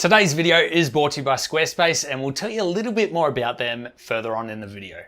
Today's video is brought to you by Squarespace, and we'll tell you a little bit more about them further on in the video.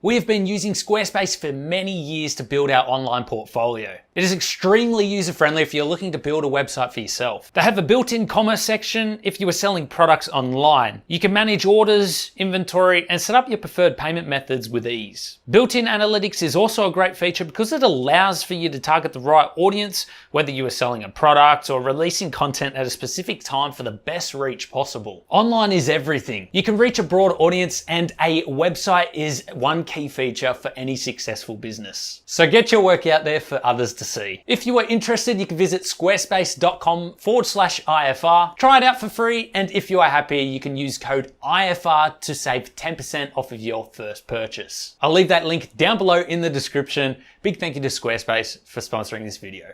We have been using Squarespace for many years to build our online portfolio. It is extremely user-friendly if you're looking to build a website for yourself. They have a built-in commerce section if you are selling products online. You can manage orders, inventory, and set up your preferred payment methods with ease. Built-in analytics is also a great feature because it allows for you to target the right audience, whether you are selling a product or releasing content at a specific time for the best reach possible. Online is everything. You can reach a broad audience, and a website is one key money feature for any successful business. So get your work out there for others to see. If you are interested, you can visit squarespace.com/IFR. Try it out for free, and if you are happy, you can use code IFR to save 10% off of your first purchase. I'll leave that link down below in the description. Big thank you to Squarespace for sponsoring this video.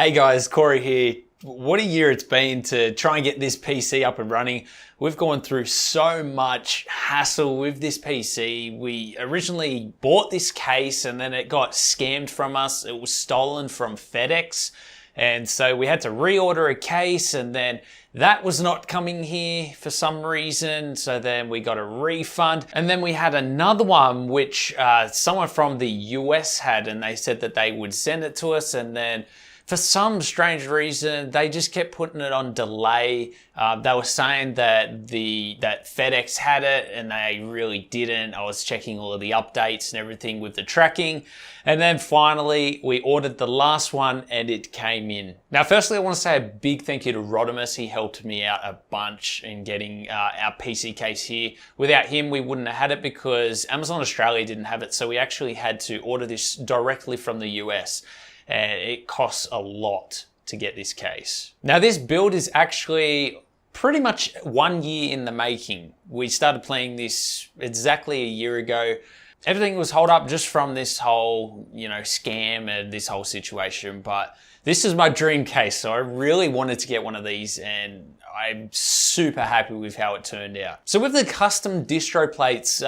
Hey guys, Corey here. What a year it's been to try and get this PC up and running. We've gone through so much hassle with this PC. We originally bought this case and then it got scammed from us. It was stolen from FedEx. And so we had to reorder a case, and then that was not coming here for some reason. So then we got a refund. And then we had another one, which someone from the US had, and they said that they would send it to us. And then for some strange reason, they just kept putting it on delay. They were saying that that FedEx had it, and they really didn't. I was checking all of the updates and everything with the tracking. And then finally, we ordered the last one and it came in. Now, firstly, I want to say a big thank you to Rodimus. He helped me out a bunch in getting our PC case here. Without him, we wouldn't have had it because Amazon Australia didn't have it. So we actually had to order this directly from the US. And it costs a lot to get this case. Now, this build is actually pretty much 1 year in the making. We started playing this exactly a year ago. Everything was held up just from this whole, scam and this whole situation. But this is my dream case, so I really wanted to get one of these, and I'm super happy with how it turned out. So with the custom distro plates,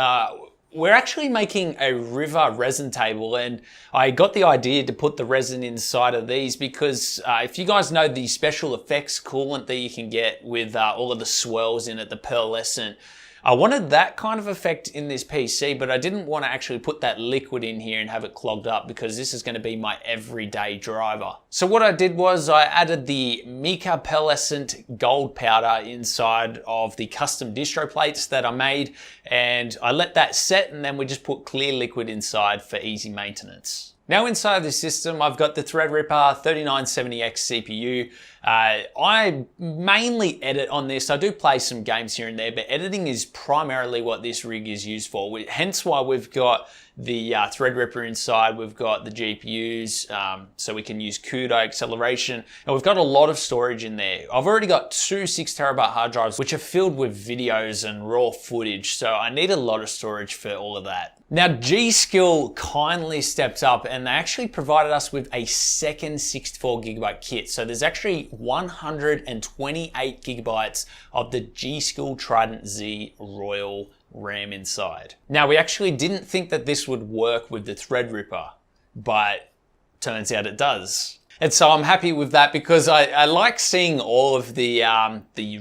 we're actually making a river resin table, and I got the idea to put the resin inside of these because if you guys know the special effects coolant that you can get with all of the swirls in it, the pearlescent, I wanted that kind of effect in this PC, but I didn't want to actually put that liquid in here and have it clogged up because this is going to be my everyday driver. So what I did was I added the mica pearlescent gold powder inside of the custom distro plates that I made, and I let that set, and then we just put clear liquid inside for easy maintenance. Now inside the system, I've got the Threadripper 3970X CPU. I mainly edit on this. I do play some games here and there, but editing is primarily what this rig is used for. Hence why we've got the Threadripper inside. We've got the GPUs, so we can use CUDA acceleration, and we've got a lot of storage in there. I've already got two 6TB hard drives, which are filled with videos and raw footage, so I need a lot of storage for all of that. Now, G.Skill kindly stepped up, and they actually provided us with a second 64GB kit. So there's actually 128 gigabytes of the G.Skill Trident Z Royal RAM inside. Now, we actually didn't think that this would work with the Threadripper, but turns out it does. And so I'm happy with that because I like seeing all of the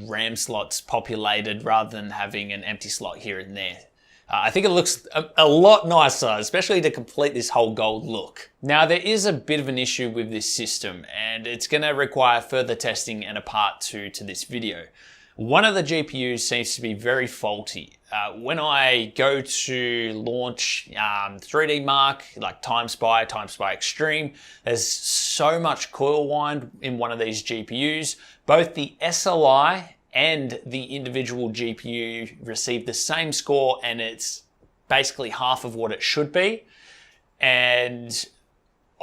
RAM slots populated rather than having an empty slot here and there. I think it looks a lot nicer, especially to complete this whole gold look. Now, there is a bit of an issue with this system, and it's going to require further testing and a part 2 to this video. One of the GPUs seems to be very faulty. When I go to launch 3D Mark, like Time Spy Extreme, there's so much coil wind in one of these GPUs. Both the SLI and the individual GPU received the same score, and it's basically half of what it should be. And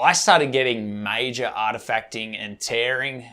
I started getting major artifacting and tearing.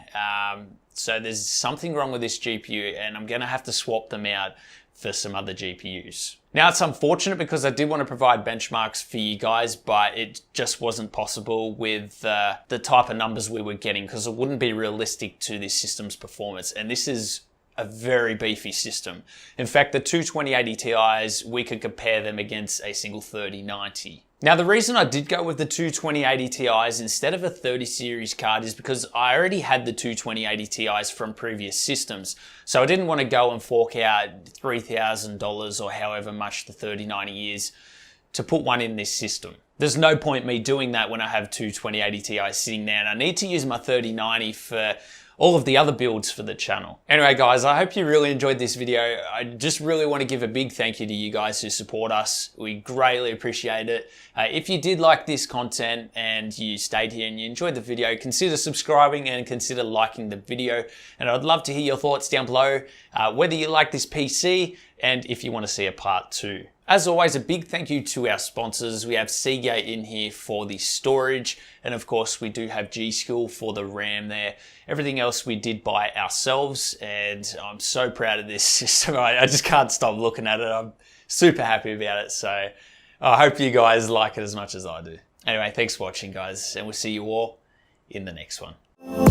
So there's something wrong with this GPU, and I'm gonna have to swap them out for some other GPUs. Now, it's unfortunate because I did want to provide benchmarks for you guys, but it just wasn't possible with the type of numbers we were getting because it wouldn't be realistic to this system's performance. And this is a very beefy system. In fact, the two 2080 Ti's, we could compare them against a single 3090. Now, the reason I did go with the two 2080 Ti's instead of a 30 series card is because I already had the two 2080 Ti's from previous systems. So I didn't want to go and fork out $3,000 or however much the 3090 is to put one in this system. There's no point me doing that when I have two 2080 Ti's sitting there, and I need to use my 3090 for all of the other builds for the channel. Anyway, guys, I hope you really enjoyed this video. I just really want to give a big thank you to you guys who support us. We greatly appreciate it. If you did like this content and you stayed here and you enjoyed the video, consider subscribing and consider liking the video. And I'd love to hear your thoughts down below, whether you like this PC and if you want to see a part 2. As always, a big thank you to our sponsors. We have Seagate in here for the storage, and of course we do have G.Skill for the RAM there. Everything else we did by ourselves, and I'm so proud of this system. I just can't stop looking at it. I'm super happy about it, so I hope you guys like it as much as I do. Anyway, thanks for watching, guys, and we'll see you all in the next one. you.